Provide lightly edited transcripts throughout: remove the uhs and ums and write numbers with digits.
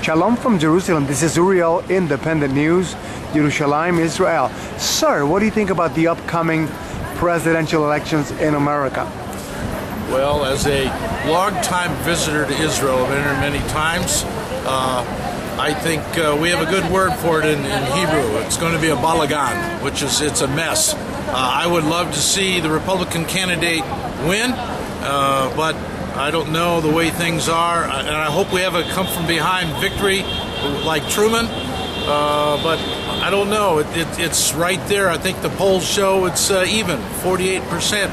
Shalom from Jerusalem. This is Uriel, Independent News, Yerushalayim, Israel. Sir, what do you think about the upcoming presidential elections in America? Well, as a long-time visitor to Israel, I've been here many times. I think we have a good word for it in Hebrew. It's going to be a balagan, which is it's a mess. I would love to see the Republican candidate win, but I don't know the way things are, and I hope we have a come-from-behind victory like Truman, but I don't know. It's right there. I think the polls show it's even, 48%,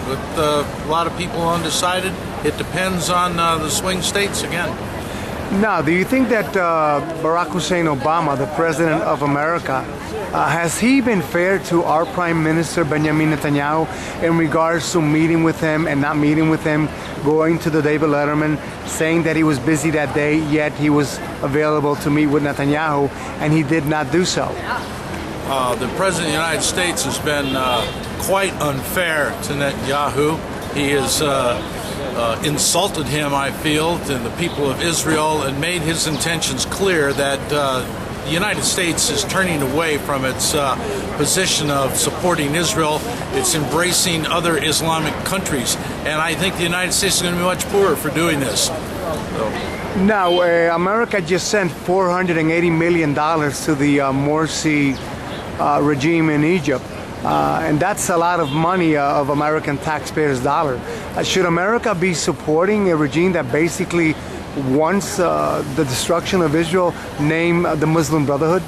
with a lot of people undecided. It depends on the swing states again. Now, do you think that Barack Hussein Obama, the President of America, has he been fair to our Prime Minister Benjamin Netanyahu in regards to meeting with him and not meeting with him, going to the David Letterman, saying that he was busy that day, yet he was available to meet with Netanyahu, and he did not do so? The President of the United States has been quite unfair to Netanyahu. He has insulted him, I feel, and the people of Israel, and made his intentions clear that the United States is turning away from its position of supporting Israel. It's embracing other Islamic countries, and I think the United States is going to be much poorer for doing this. Now, America just sent $480 million to the Morsi regime in Egypt. And that's a lot of money of American taxpayers' dollar. Should America be supporting a regime that basically wants the destruction of Israel, name the Muslim Brotherhood?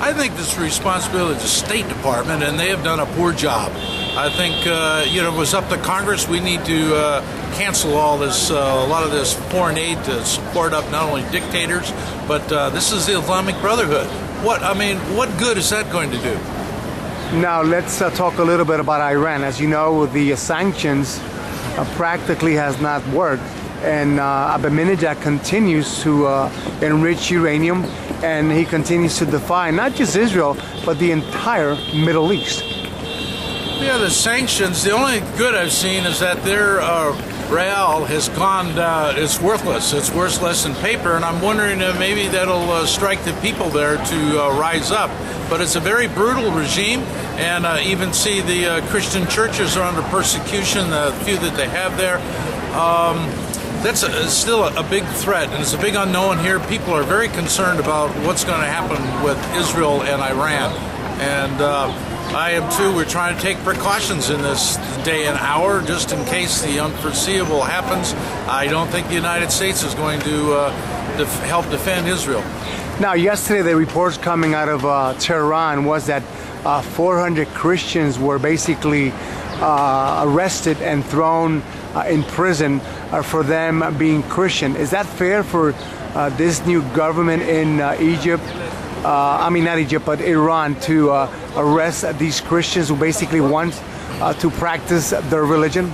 I think this is the responsibility of the State Department, and they have done a poor job. I think it was up to Congress. We need to cancel all this, a lot of this foreign aid to support up not only dictators, but this is the Islamic Brotherhood. What good is that going to do? Now let's talk a little bit about Iran. As you know, the sanctions practically has not worked, and Ahmadinejad continues to enrich uranium, and he continues to defy not just Israel, but the entire Middle East. Yeah, the sanctions, the only good I've seen is that their real has gone, it's worthless. It's worthless than paper, and I'm wondering if maybe that'll strike the people there to rise up. But it's a very brutal regime, and even see the Christian churches are under persecution, the few that they have there. That's still a big threat, and it's a big unknown here. People are very concerned about what's going to happen with Israel and Iran. And I am too. We're trying to take precautions in this day and hour just in case the unforeseeable happens. I don't think the United States is going to help defend Israel. Now, yesterday the reports coming out of Tehran was that 400 Christians were basically arrested and thrown in prison for them being Christian. Is that fair for this new government in Egypt? Not Egypt, but Iran, to arrest these Christians who basically want to practice their religion?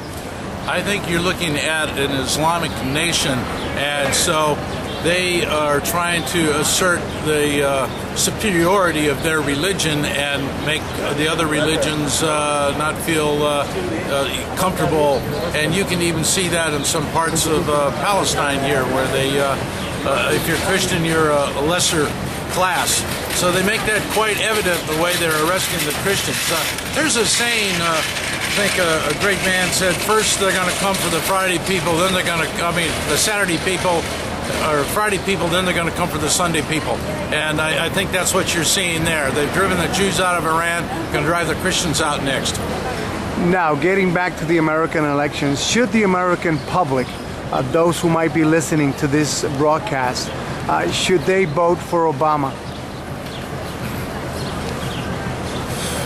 I think you're looking at an Islamic nation, and so they are trying to assert the superiority of their religion and make the other religions not feel comfortable. And you can even see that in some parts of Palestine here, where they, if you're Christian, you're a lesser class. So they make that quite evident the way they're arresting the Christians. There's a saying, I think a great man said, first they're going to come for the Friday people, then they're going to, the Saturday people, or Friday people, then they're going to come for the Sunday people. And I think that's what you're seeing there. They've driven the Jews out of Iran, going to drive the Christians out next. Now, getting back to the American elections, should the American public, those who might be listening to this broadcast, should they vote for Obama?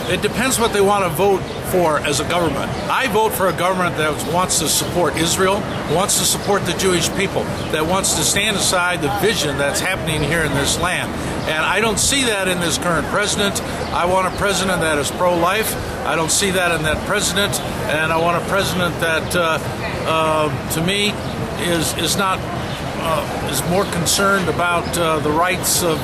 It depends what they want to vote for as a government. I vote for a government that wants to support Israel, wants to support the Jewish people, that wants to stand aside the vision that's happening here in this land. And I don't see that in this current president. I want a president that is pro-life. I don't see that in that president. And I want a president that, to me, is not is more concerned about the rights of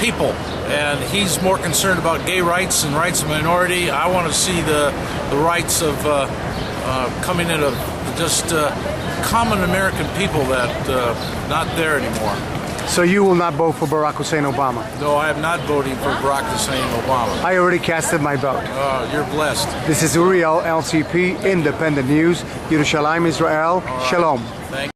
people, and he's more concerned about gay rights and rights of minority. I want to see the rights of coming in of just common American people that not there anymore. So you will not vote for Barack Hussein Obama? No, I am not voting for Barack Hussein Obama. I already casted my vote. You're blessed. This is Uriel, LCP, Independent News, Yerushalayim, Israel. Shalom. Thank